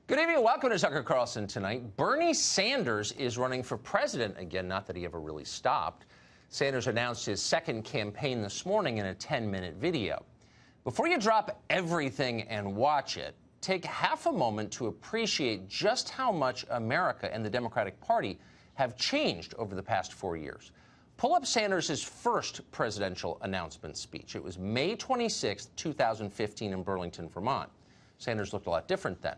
Good evening. Welcome to Tucker Carlson Tonight. Bernie Sanders is running for president again, not that he ever really stopped. Sanders announced his second campaign this morning in a 10-minute video. Before you drop everything and watch it, take half a moment to appreciate just how much America and the Democratic Party have changed over the past 4 years. Pull up Sanders' first presidential announcement speech. It was May 26, 2015 in Burlington, Vermont. Sanders looked a lot different then.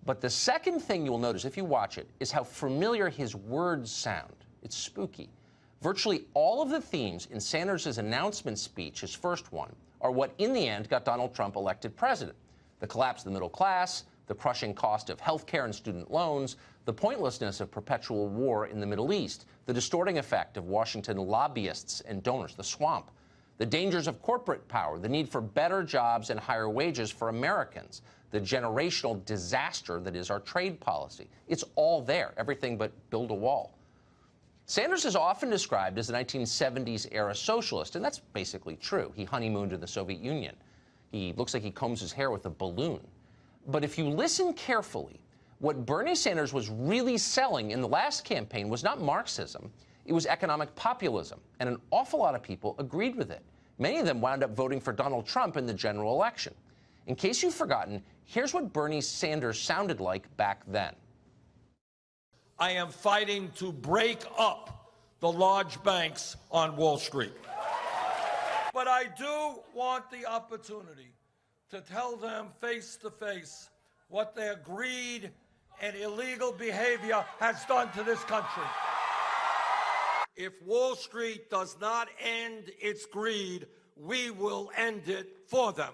But the second thing you'll notice if you watch it is how familiar his words sound. It's spooky. Virtually all of the themes in Sanders' announcement speech, his first one, are what in the end got Donald Trump elected president. The collapse of the middle class, the crushing cost of health care and student loans, the pointlessness of perpetual war in the Middle East, the distorting effect of Washington lobbyists and donors, the swamp, the dangers of corporate power, the need for better jobs and higher wages for Americans, the generational disaster that is our trade policy. It's all there, everything but build a wall. Sanders is often described as a 1970s-era socialist, and that's basically true. He honeymooned in the Soviet Union. He looks like he combs his hair with a balloon. But if you listen carefully, what Bernie Sanders was really selling in the last campaign was not Marxism, it was economic populism, and an awful lot of people agreed with it. Many of them wound up voting for Donald Trump in the general election. In case you've forgotten, here's what Bernie Sanders sounded like back then. I am fighting to break up the large banks on Wall Street. But I do want the opportunity to tell them face to face what their greed and illegal behavior has done to this country. If Wall Street does not end its greed, we will end it for them.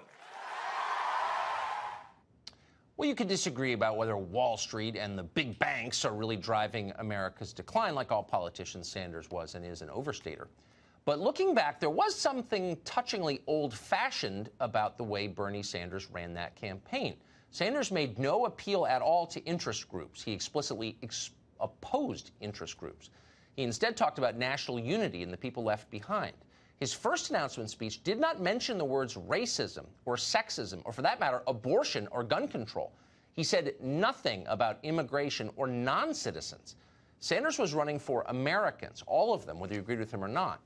Well, you could disagree about whether Wall Street and the big banks are really driving America's decline, like all politicians. Sanders was and is an overstater. But looking back, there was something touchingly old-fashioned about the way Bernie Sanders ran that campaign. Sanders made no appeal at all to interest groups. He explicitly opposed interest groups. He instead talked about national unity and the people left behind. His first announcement speech did not mention the words racism or sexism, or for that matter, abortion or gun control. He said nothing about immigration or non-citizens. Sanders was running for Americans, all of them, whether you agreed with him or not.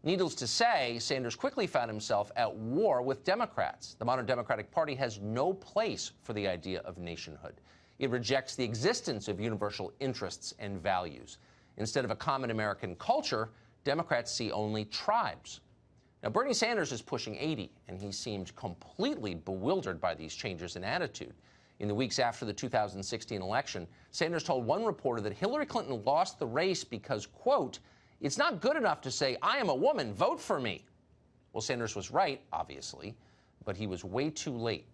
Needless to say, Sanders quickly found himself at war with Democrats. The modern Democratic Party has no place for the idea of nationhood. It rejects the existence of universal interests and values. Instead of a common American culture, Democrats see only tribes. Now, Bernie Sanders is pushing 80, and he seemed completely bewildered by these changes in attitude. In the weeks after the 2016 election, Sanders told one reporter that Hillary Clinton lost the race because, quote, "It's not good enough to say, I am a woman, vote for me." Well, Sanders was right, obviously, but he was way too late.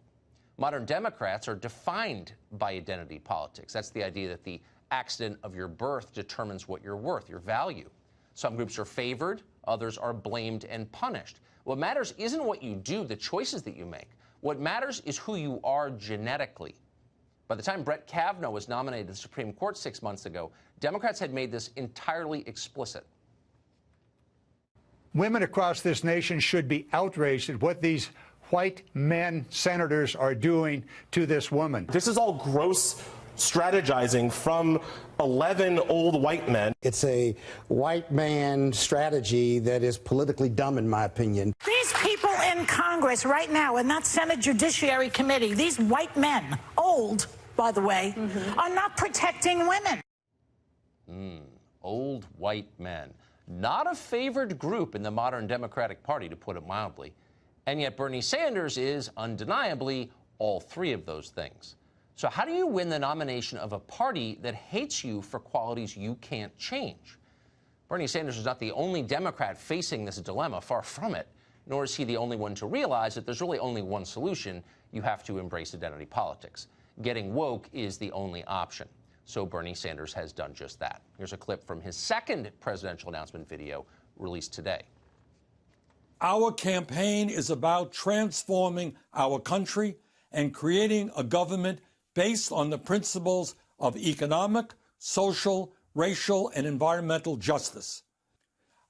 Modern Democrats are defined by identity politics. That's the idea that the accident of your birth determines what you're worth, your value. Some groups are favored, others are blamed and punished. What matters isn't what you do, the choices that you make. What matters is who you are genetically. By the time Brett Kavanaugh was nominated to the Supreme Court 6 months ago, Democrats had made this entirely explicit. Women across this nation should be outraged at what these white men senators are doing to this woman. This is all gross strategizing from 11 old white men. It's a white man strategy that is politically dumb, in my opinion. These people in Congress right now, in that Senate Judiciary Committee, these white men, old, by the way, are not protecting women. Old white men. Not a favored group in the modern Democratic Party, to put it mildly. And yet Bernie Sanders is undeniably all three of those things. So how do you win the nomination of a party that hates you for qualities you can't change? Bernie Sanders is not the only Democrat facing this dilemma, far from it, nor is he the only one to realize that there's really only one solution. You have to embrace identity politics. Getting woke is the only option. So Bernie Sanders has done just that. Here's a clip from his second presidential announcement video released today. Our campaign is about transforming our country and creating a government based on the principles of economic, social, racial, and environmental justice.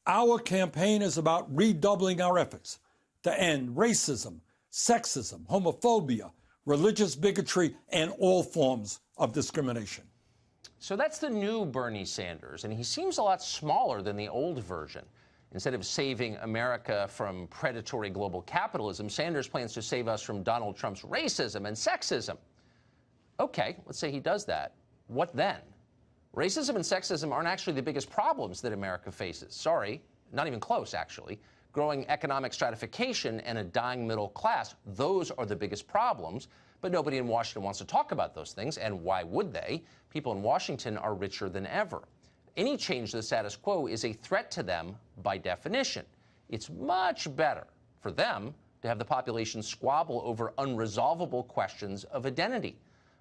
Our campaign is about redoubling our efforts to end racism, sexism, homophobia, religious bigotry, and all forms of discrimination. So that's the new Bernie Sanders, and he seems a lot smaller than the old version. Instead of saving America from predatory global capitalism, Sanders plans to save us from Donald Trump's racism and sexism. Okay, let's say he does that. What then? Racism and sexism aren't actually the biggest problems that America faces. Sorry, not even close, actually. Growing economic stratification and a dying middle class, those are the biggest problems. But nobody in Washington wants to talk about those things, and why would they? People in Washington are richer than ever. Any change to the status quo is a threat to them by definition. It's much better for them to have the population squabble over unresolvable questions of identity.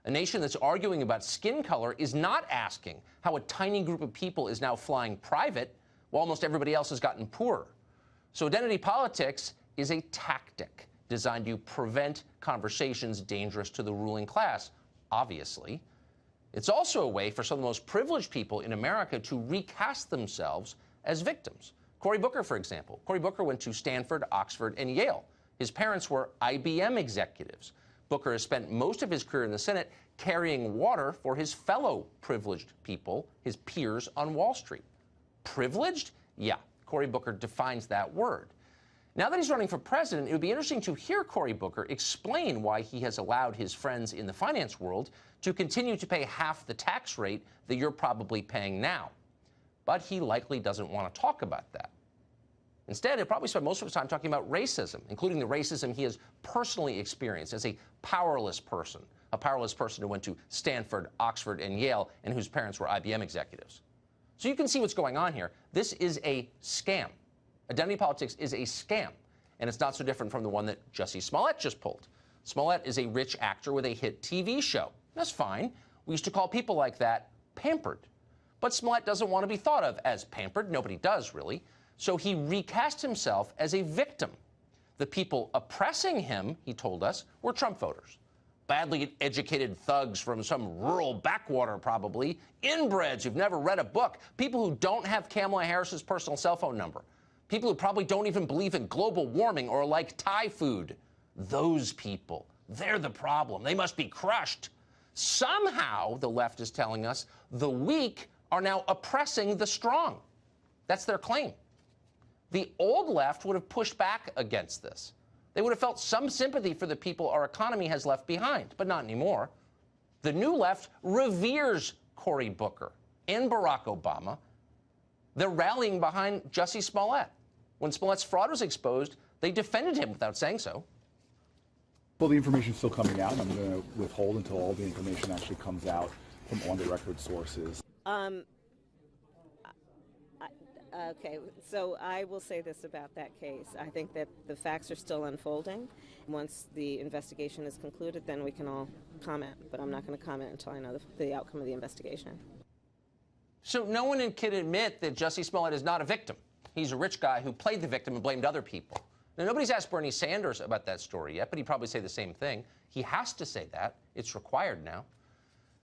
A nation that's arguing about skin color is not asking how a tiny group of people is now flying private while almost everybody else has gotten poorer. So identity politics is a tactic designed to prevent conversations dangerous to the ruling class, obviously. It's also a way for some of the most privileged people in America to recast themselves as victims. Cory Booker, for example. Cory Booker went to Stanford, Oxford, and Yale. His parents were IBM executives. Booker has spent most of his career in the Senate carrying water for his fellow privileged people, his peers on Wall Street. Privileged? Yeah, Cory Booker defines that word. Now that he's running for president, it would be interesting to hear Cory Booker explain why he has allowed his friends in the finance world to continue to pay half the tax rate that you're probably paying now. But he likely doesn't want to talk about that. Instead, he'll probably spend most of his time talking about racism, including the racism he has personally experienced as a powerless person who went to Stanford, Oxford, and Yale, and whose parents were IBM executives. So you can see what's going on here. This is a scam. Identity politics is a scam, and it's not so different from the one that Jussie Smollett just pulled. Smollett is a rich actor with a hit TV show. That's fine. We used to call people like that pampered. But Smollett doesn't want to be thought of as pampered. Nobody does, really. So he recast himself as a victim. The people oppressing him, he told us, were Trump voters. Badly educated thugs from some rural backwater, probably. Inbreds who've never read a book. People who don't have Kamala Harris's personal cell phone number. People who probably don't even believe in global warming or like Thai food. Those people, they're the problem. They must be crushed. Somehow, the left is telling us, the weak are now oppressing the strong. That's their claim. The old left would have pushed back against this. They would have felt some sympathy for the people our economy has left behind, but not anymore. The new left reveres Cory Booker and Barack Obama. They're rallying behind Jussie Smollett. When Smollett's fraud was exposed, they defended him without saying so. Well, the information's still coming out, and I'm going to withhold until all the information actually comes out from on-the-record sources. Okay, so I will say this about that case. I think that the facts are still unfolding. Once the investigation is concluded, then we can all comment, but I'm not going to comment until I know the outcome of the investigation. So no one can admit that Jussie Smollett is not a victim. He's a rich guy who played the victim and blamed other people. Now, nobody's asked Bernie Sanders about that story yet, but he'd probably say the same thing. He has to say that. It's required now.